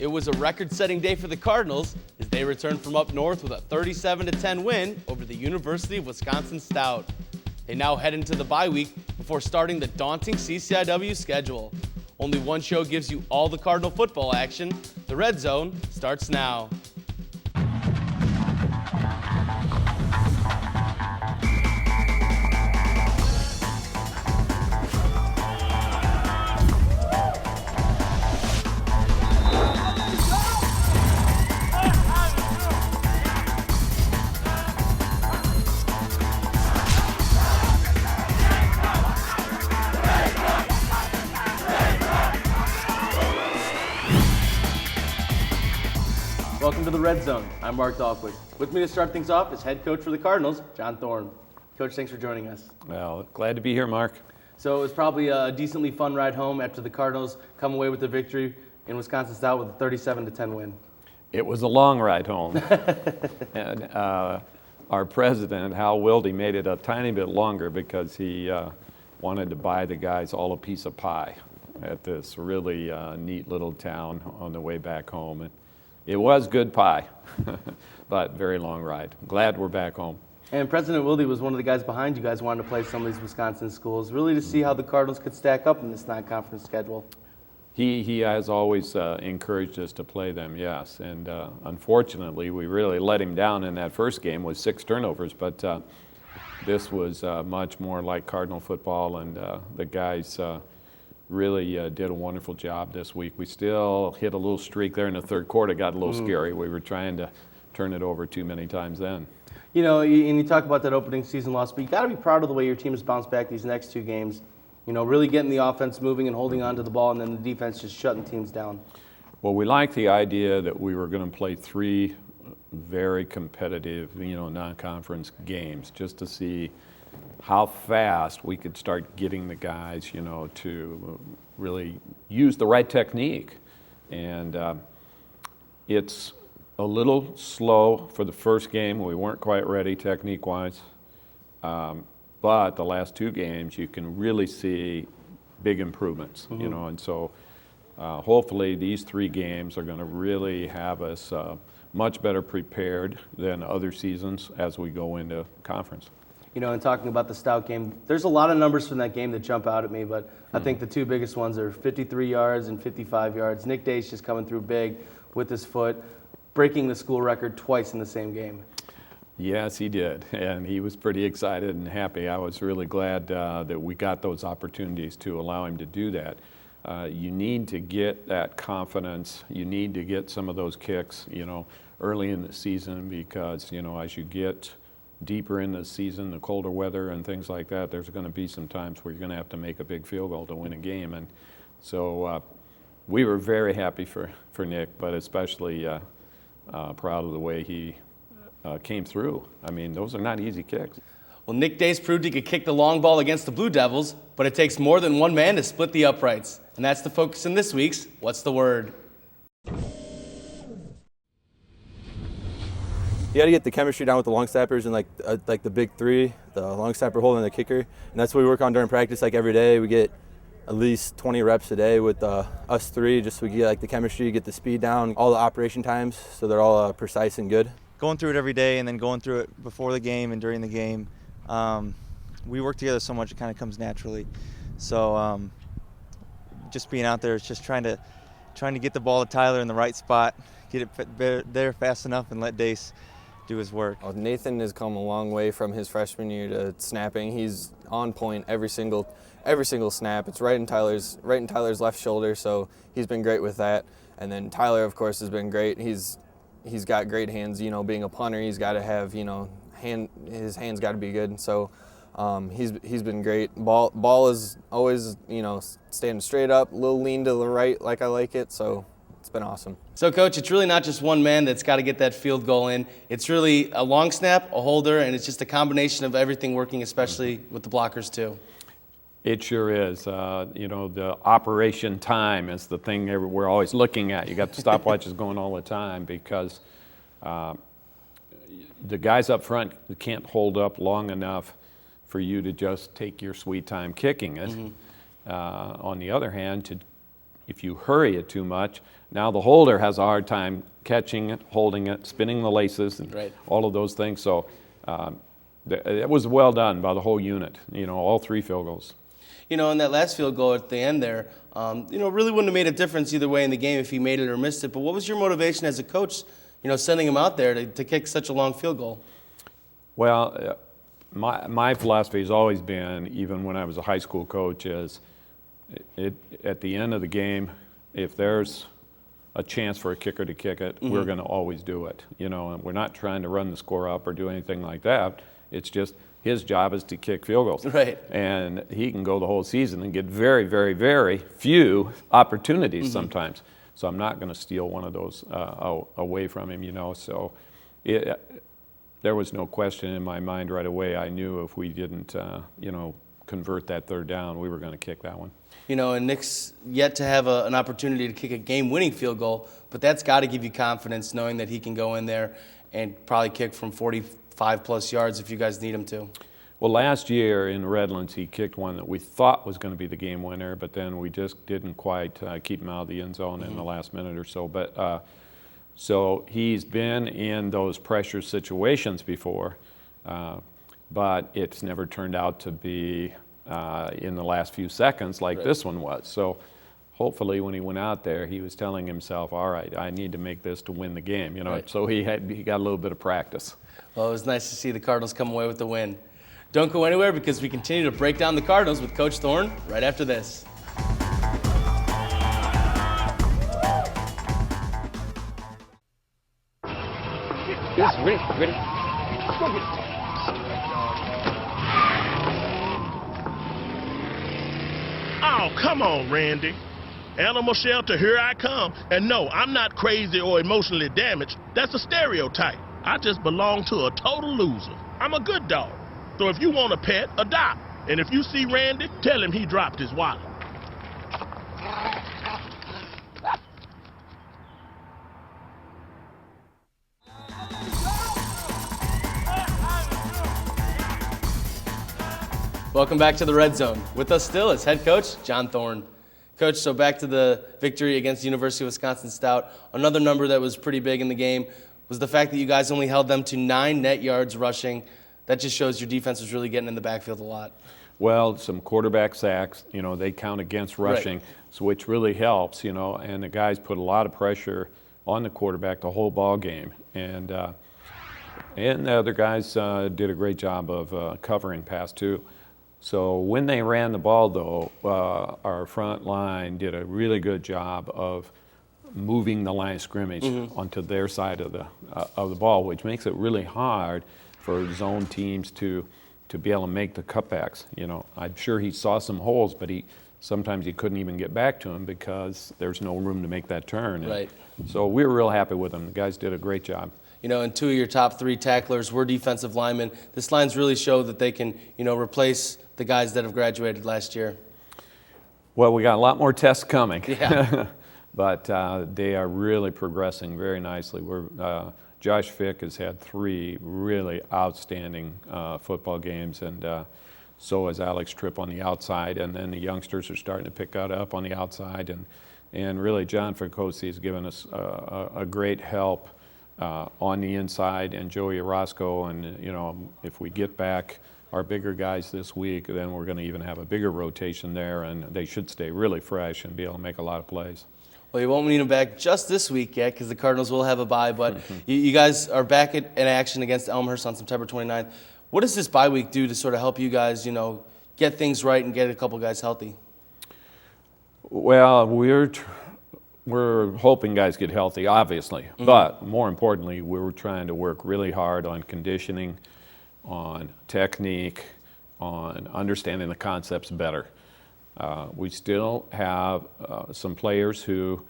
It was a record-setting day for the Cardinals as they returned from up north with a 37-10 win over the University of Wisconsin Stout. They now head into the bye week before starting the daunting CCIW schedule. Only one show gives you all the Cardinal football action. The Red Zone starts now. Welcome to the Red Zone. I'm Mark DAHLQUIST. With me to start things off is head coach for the Cardinals, John Thorne. Coach, thanks for joining us. Well, glad to be here, Mark. So it was probably a decently fun ride home after the Cardinals come away with the victory in Wisconsin Stout with a 37-10 win. It was a long ride home. And our president, Hal Wilde, made it a tiny bit longer because he wanted to buy the guys all a piece of pie at this really neat little town on the way back home. And it was good pie, but very long ride. Glad we're back home. And President Wilde was one of the guys behind you guys wanting to play some of these Wisconsin schools, really to see how the Cardinals could stack up in this non-conference schedule. He has always encouraged us to play them, yes. And unfortunately, we really let him down in that first game with 6 turnovers, but this was much more like Cardinal football, and the guys really did a wonderful job this week. We still hit a little streak there in the third quarter, got a little scary. We were trying to turn it over too many times then. You know, and you talk about that opening season loss, but you got to be proud of the way your team has bounced back these next 2 games. You know, really getting the offense moving and holding on to the ball, and then the defense just shutting teams down. Well, we liked the idea that we were going to play 3 very competitive, non-conference games just to see how fast we could start getting the guys, to really use the right technique. And it's a little slow for the first game. We weren't quite ready technique-wise. But the last 2 games, you can really see big improvements, and so hopefully these 3 games are going to really have us much better prepared than other seasons as we go into conference. And talking about the Stout game, there's a lot of numbers from that game that jump out at me, but I think the 2 biggest ones are 53 yards and 55 yards. Nick DACE just coming through big with his foot, breaking the school record twice in the same game. Yes, he did, and he was pretty excited and happy. I was really glad that we got those opportunities to allow him to do that. You need to get that confidence. You need to get some of those kicks, early in the season because, as you get deeper in the season, the colder weather and things like that, there's going to be some times where you're going to have to make a big field goal to win a game. And so we were very happy for Nick, but especially proud of the way he came through. I mean, those are not easy kicks. Well, Nick DACE proved he could kick the long ball against the Blue Devils, but it takes more than one man to split the uprights. And that's the focus in this week's What's the Word? You got to get the chemistry down with the long snappers and like the big 3, the long snapper holding the kicker, and that's what we work on during practice. Like every day, we get at least 20 reps a day with us 3, just so we get like the chemistry, get the speed down, all the operation times, so they're all precise and good. Going through it every day and then going through it before the game and during the game, we work together so much it kind of comes naturally. So just being out there is just trying to get the ball to Tyler in the right spot, get it there fast enough, and let DACE do his work. Well, Nathan has come a long way from his freshman year to snapping. He's on point every single snap. It's right in Tyler's left shoulder, so he's been great with that. And then Tyler, of course, has been great. He's got great hands. Being a punter, he's got to have his hands got to be good. So he's been great. Ball is always standing straight up, a little lean to the right like I like it. So it's been awesome. So, Coach, it's really not just one man that's got to get that field goal in. It's really a long snap, a holder, and it's just a combination of everything working, especially with the blockers, too. It sure is. The operation time is the thing we're always looking at. You got the stopwatches going all the time because the guys up front can't hold up long enough for you to just take your sweet time kicking it. On the other hand, to if you hurry it too much, now the holder has a hard time catching it, holding it, spinning the laces, and all of those things. So it was well done by the whole unit, all 3 field goals. And that last field goal at the end there, really wouldn't have made a difference either way in the game if he made it or missed it. But what was your motivation as a coach, sending him out there to kick such a long field goal? Well, my philosophy has always been, even when I was a high school coach, is at the end of the game, if there's a chance for a kicker to kick it, we're going to always do it. And we're not trying to run the score up or do anything like that. It's just his job is to kick field goals. Right. And he can go the whole season and get very, very, very few opportunities sometimes. So I'm not going to steal one of those away from him, So there was no question in my mind right away. I knew if we didn't, convert that 3rd down, we were going to kick that one. And Nick's yet to have an opportunity to kick a game-winning field goal, but that's got to give you confidence knowing that he can go in there and probably kick from 45-plus yards if you guys need him to. Well, last year in Redlands, he kicked one that we thought was going to be the game winner, but then we just didn't quite keep him out of the end zone in the last minute or so. But so he's been in those pressure situations before, but it's never turned out to be in the last few seconds like this one was. So hopefully when he went out there, he was telling himself, all right, I need to make this to win the game. So he got a little bit of practice. Well, it was nice to see the Cardinals come away with the win. Don't go anywhere because we continue to break down the Cardinals with Coach Thorne right after this. Yes, ready. Oh, come on, Randy. Animal shelter, here I come. And no, I'm not crazy or emotionally damaged. That's a stereotype. I just belong to a total loser. I'm a good dog. So if you want a pet, adopt. And if you see Randy, tell him he dropped his wallet. Welcome back to the Red Zone. With us still is head coach John Thorne. Coach, so back to the victory against the University of Wisconsin Stout. Another number that was pretty big in the game was the fact that you guys only held them to 9 net yards rushing. That just shows your defense was really getting in the backfield a lot. Well, some quarterback sacks, they count against rushing, so which really helps, and the guys put a lot of pressure on the quarterback the whole ball game. And the other guys did a great job of covering pass too. So when they ran the ball, though, our front line did a really good job of moving the line of scrimmage onto their side of the ball, which makes it really hard for zone teams to be able to make the cutbacks. I'm sure he saw some holes, but sometimes he couldn't even get back to him because there's no room to make that turn. Right. So we were real happy with them. The guys did a great job. And 2 of your top 3 tacklers were defensive linemen. This line's really showed that they can, replace the guys that have graduated last year. Well, we got a lot more tests coming. Yeah. But they are really progressing very nicely. Josh Fick has had 3 really outstanding football games, and so has Alex Tripp on the outside, and then the youngsters are starting to pick that up on the outside, and really John Francosi has given us a great help on the inside, and Joey Orozco, and if we get back our bigger guys this week, then we're going to even have a bigger rotation there, and they should stay really fresh and be able to make a lot of plays. Well, you won't need them back just this week yet because the Cardinals will have a bye, but you guys are back in action against Elmhurst on September 29th. What does this bye week do to sort of help you guys, get things right and get a couple guys healthy? Well, we're hoping guys get healthy, obviously, but more importantly, we're trying to work really hard on conditioning, on technique, on understanding the concepts better. We still have some players who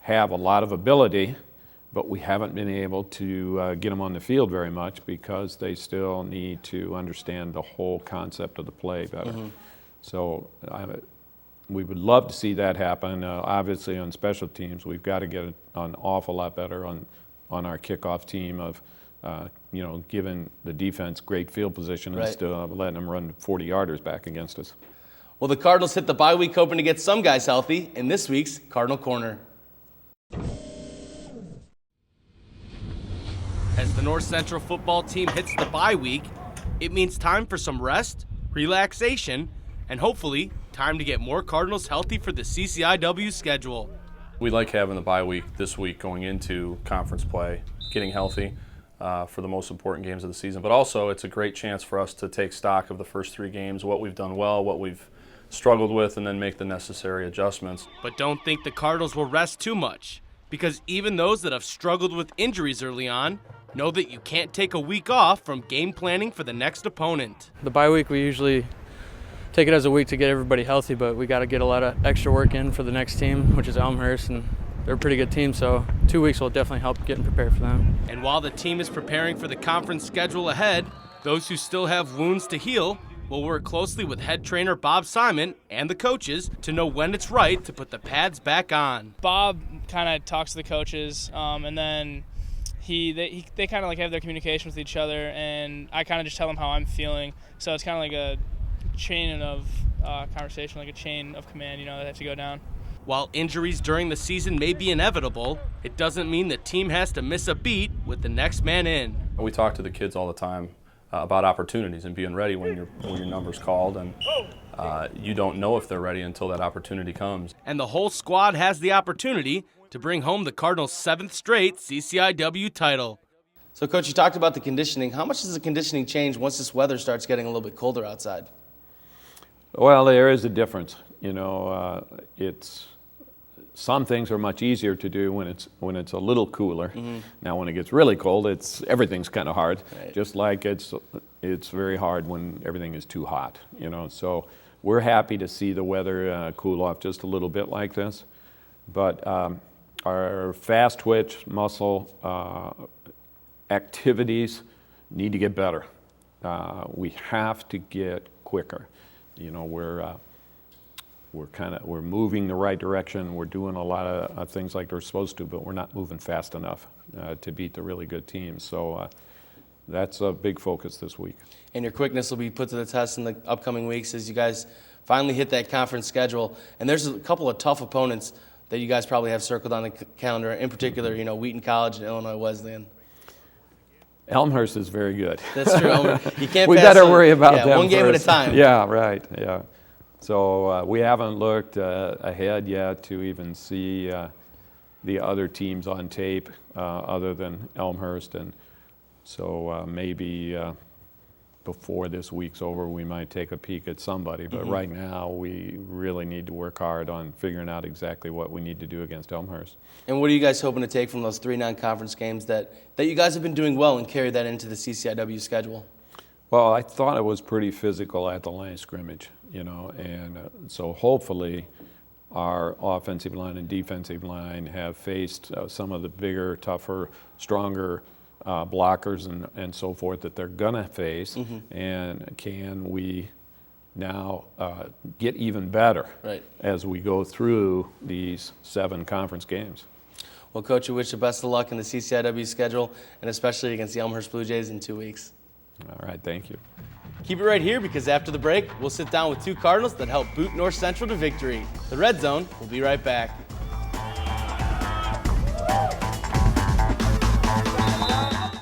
have a lot of ability, but we haven't been able to get them on the field very much because they still need to understand the whole concept of the play better. So we would love to see that happen. Obviously on special teams, we've got to get an awful lot better on our kickoff team of giving the defense great field position and still letting them run 40-yarders back against us. Well, the Cardinals hit the bye week hoping to get some guys healthy in this week's Cardinal Corner. As the North Central football team hits the bye week, it means time for some rest, relaxation, and hopefully time to get more Cardinals healthy for the CCIW schedule. We like having the bye week this week going into conference play, getting healthy for the most important games of the season. But also it's a great chance for us to take stock of the first 3 games, what we've done well, what we've struggled with, and then make the necessary adjustments. But don't think the Cardinals will rest too much, because even those that have struggled with injuries early on know that you can't take a week off from game planning for the next opponent. The bye week, we usually take it as a week to get everybody healthy, but we got to get a lot of extra work in for the next team, which is Elmhurst, and they're a pretty good team, so 2 weeks will definitely help getting prepared for them. And while the team is preparing for the conference schedule ahead, those who still have wounds to heal will work closely with head trainer Bob Simon and the coaches to know when it's right to put the pads back on. Bob kind of talks to the coaches, and then they kind of like have their communication with each other, and I kind of just tell them how I'm feeling. So it's kind of like a chain of conversation, like a chain of command, that have to go down. While injuries during the season may be inevitable, it doesn't mean the team has to miss a beat with the next man in. We talk to the kids all the time about opportunities and being ready when your number's called, and you don't know if they're ready until that opportunity comes. And the whole squad has the opportunity to bring home the Cardinals' 7th straight CCIW title. So, Coach, you talked about the conditioning. How much does the conditioning change once this weather starts getting a little bit colder outside? Well, there is a difference. It's some things are much easier to do when it's a little cooler. Mm-hmm. Now, when it gets really cold, everything's kind of hard. Right. Just like it's very hard when everything is too hot. So we're happy to see the weather cool off just a little bit like this. But our fast twitch muscle activities need to get better. We have to get quicker. We're moving the right direction. We're doing a lot of things like they're supposed to, but we're not moving fast enough to beat the really good teams. So that's a big focus this week. And your quickness will be put to the test in the upcoming weeks as you guys finally hit that conference schedule. And there's a couple of tough opponents that you guys probably have circled on the calendar, in particular, Wheaton College and Illinois Wesleyan. Elmhurst is very good. That's true. You can't we pass better worry about them one game first. at a time. Yeah, right. Yeah. So we haven't looked ahead yet to even see the other teams on tape other than Elmhurst, and so maybe before this week's over, we might take a peek at somebody. But right now, we really need to work hard on figuring out exactly what we need to do against Elmhurst. And what are you guys hoping to take from those 3 non-conference games that you guys have been doing well and carry that into the CCIW schedule? Well, I thought it was pretty physical at the line of scrimmage, and so hopefully our offensive line and defensive line have faced some of the bigger, tougher, stronger blockers and so forth that they're going to face, and can we now get even better as we go through these 7 conference games. Well, Coach, we wish you best of luck in the CCIW schedule, and especially against the Elmhurst Blue Jays in 2 weeks. All right, thank you. Keep it right here, because after the break, we'll sit down with 2 Cardinals that helped boot North Central to victory. The Red Zone will be right back.